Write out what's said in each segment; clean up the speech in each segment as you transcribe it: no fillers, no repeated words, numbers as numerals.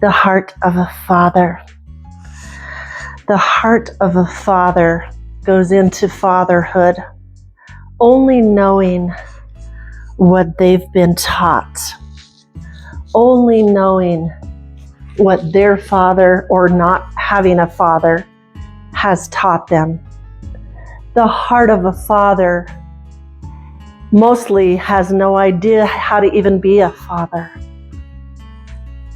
The heart of a father. The heart of a father goes into fatherhood only knowing what they've been taught, only knowing what their father or not having a father has taught them. The heart of a father mostly has no idea how to even be a father.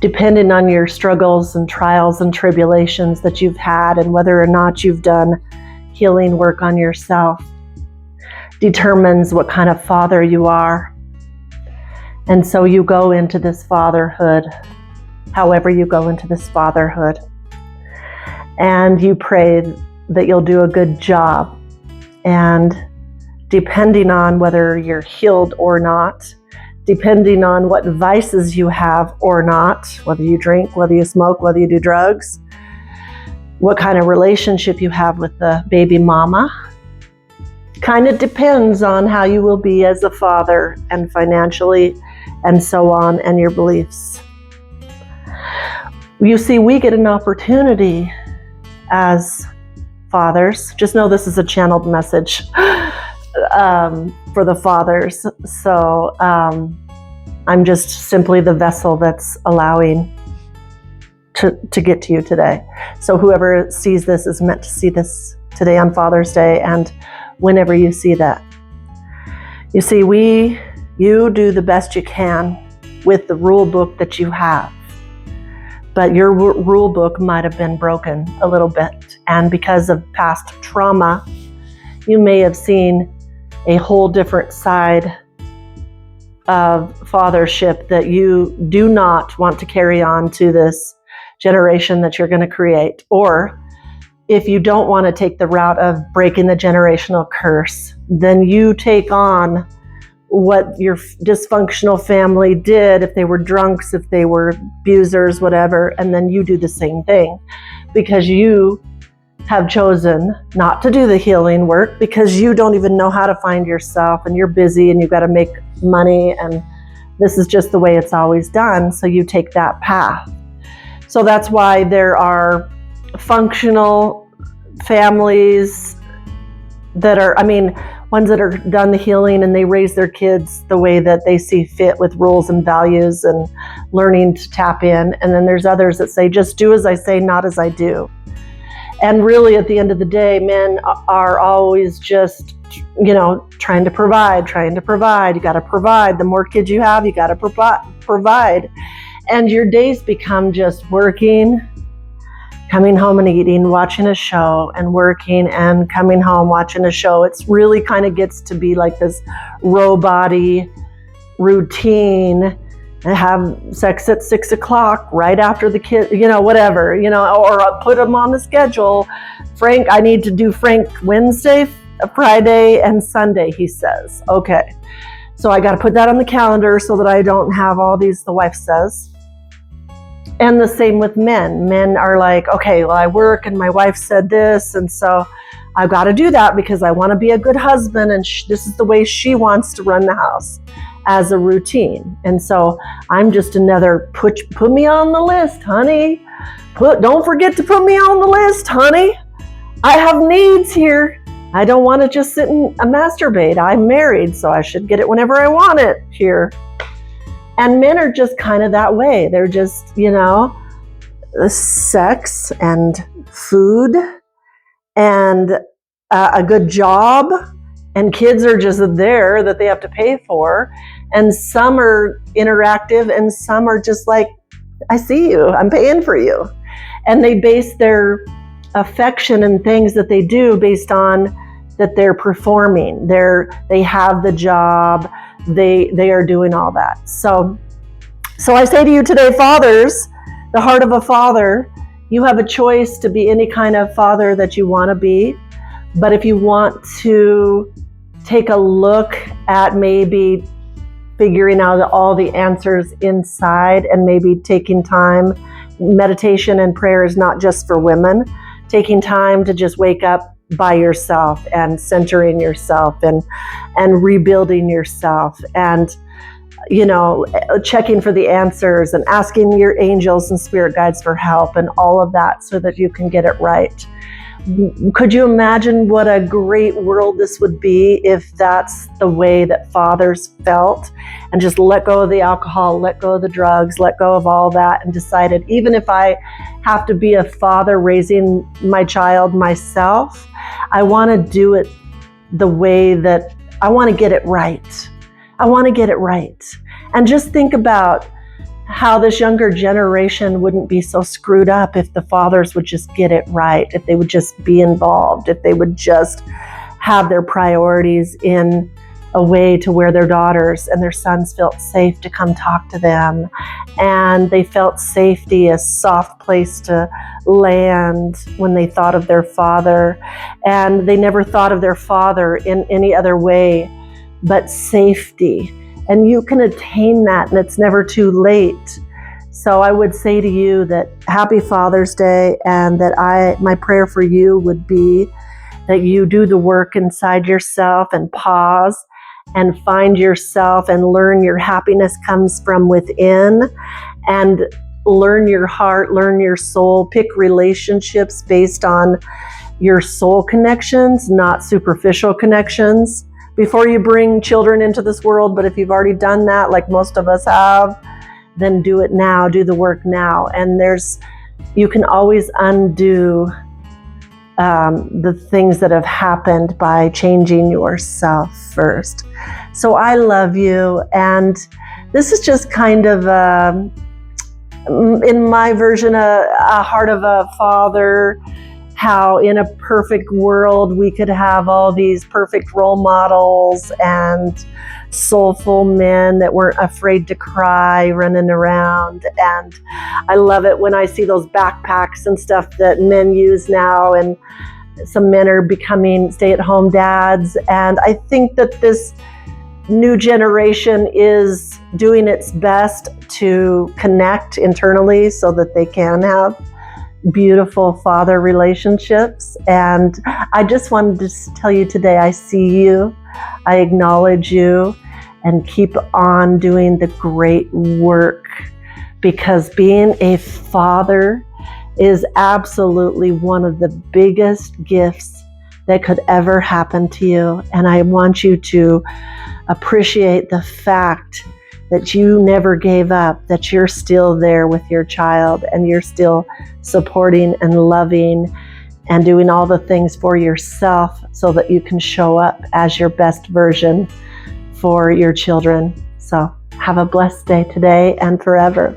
Depending on your struggles and trials and tribulations that you've had and whether or not you've done healing work on yourself, determines what kind of father you are. And so you go into this fatherhood, however you go into this fatherhood, and you pray that you'll do a good job. And depending on whether you're healed or not, depending on what vices you have or not, whether you drink, whether you smoke, whether you do drugs, what kind of relationship you have with the baby mama, kind of depends on how you will be as a father and financially and so on, and your beliefs. You see, we get an opportunity as fathers. Just know this is a channeled message for the fathers. So I'm just simply the vessel that's allowing to get to you today. So whoever sees this is meant to see this today on Father's Day and whenever you see that. You see, you do the best you can with the rule book that you have. But your rule book might have been broken a little bit. And because of past trauma, you may have seen a whole different side of fathership that you do not want to carry on to this generation that you're going to create. Or if you don't want to take the route of breaking the generational curse, then you take on what your dysfunctional family did, if they were drunks, if they were abusers, whatever, and then you do the same thing because you have chosen not to do the healing work because you don't even know how to find yourself and you're busy and you've got to make money and this is just the way it's always done. So you take that path. So that's why there are functional families that are, ones that are done the healing and they raise their kids the way that they see fit with rules and values and learning to tap in. And then there's others that say, just do as I say, not as I do. And really, at the end of the day, men are always just, trying to provide. You got to provide. The more kids you have, you got to provide. And your days become just working, coming home and eating, watching a show, and working and coming home, watching a show. It's really kind of gets to be like this robot-y routine. And have sex at 6 o'clock right after the kid, whatever, or put them on the schedule. Frank, I need to do Frank Wednesday, Friday, and Sunday, he says. Okay. So I got to put that on the calendar so that I don't have all these, the wife says. And the same with men. Men are like, okay, well, I work and my wife said this. And so I've got to do that because I want to be a good husband. And this is the way she wants to run the house, as a routine. And so I'm just another put me on the list, honey. Don't forget to put me on the list, honey. I have needs here. I don't want to just sit and masturbate. I'm married, so I should get it whenever I want it here. And men are just kind of that way. They're just, sex and food and a good job. And kids are just there that they have to pay for. And some are interactive and some are just like, I see you, I'm paying for you. And they base their affection and things that they do based on that they're performing. They have the job, they are doing all that. So I say to you today, fathers, the heart of a father, you have a choice to be any kind of father that you want to be. But if you want to take a look at maybe figuring out all the answers inside and maybe taking time, meditation and prayer is not just for women, taking time to just wake up by yourself and centering yourself and rebuilding yourself and checking for the answers and asking your angels and spirit guides for help and all of that so that you can get it right. Could you imagine what a great world this would be if that's the way that fathers felt and just let go of the alcohol, let go of the drugs, let go of all that, and decided, even if I have to be a father raising my child myself, I want to do it the way that I want to get it right. I want to get it right. And just think about how this younger generation wouldn't be so screwed up if the fathers would just get it right, if they would just be involved, if they would just have their priorities in a way to where their daughters and their sons felt safe to come talk to them, and they felt safety, a soft place to land when they thought of their father, and they never thought of their father in any other way but safety. And you can attain that, and it's never too late. So I would say to you that happy Father's Day, and that my prayer for you would be that you do the work inside yourself and pause and find yourself and learn your happiness comes from within, and learn your heart, learn your soul, pick relationships based on your soul connections, not superficial connections, before you bring children into this world. But if you've already done that, like most of us have, then do it now, do the work now. And you can always undo the things that have happened by changing yourself first. So I love you, and this is just kind of in my version a heart of a father, how in a perfect world we could have all these perfect role models and soulful men that weren't afraid to cry running around. And I love it when I see those backpacks and stuff that men use now, and some men are becoming stay-at-home dads. And I think that this new generation is doing its best to connect internally so that they can have beautiful father relationships. And I just wanted to tell you today, I see you, I acknowledge you, and keep on doing the great work, because being a father is absolutely one of the biggest gifts that could ever happen to you. And I want you to appreciate the fact that you never gave up, that you're still there with your child, and you're still supporting and loving and doing all the things for yourself so that you can show up as your best version for your children. So have a blessed day today and forever.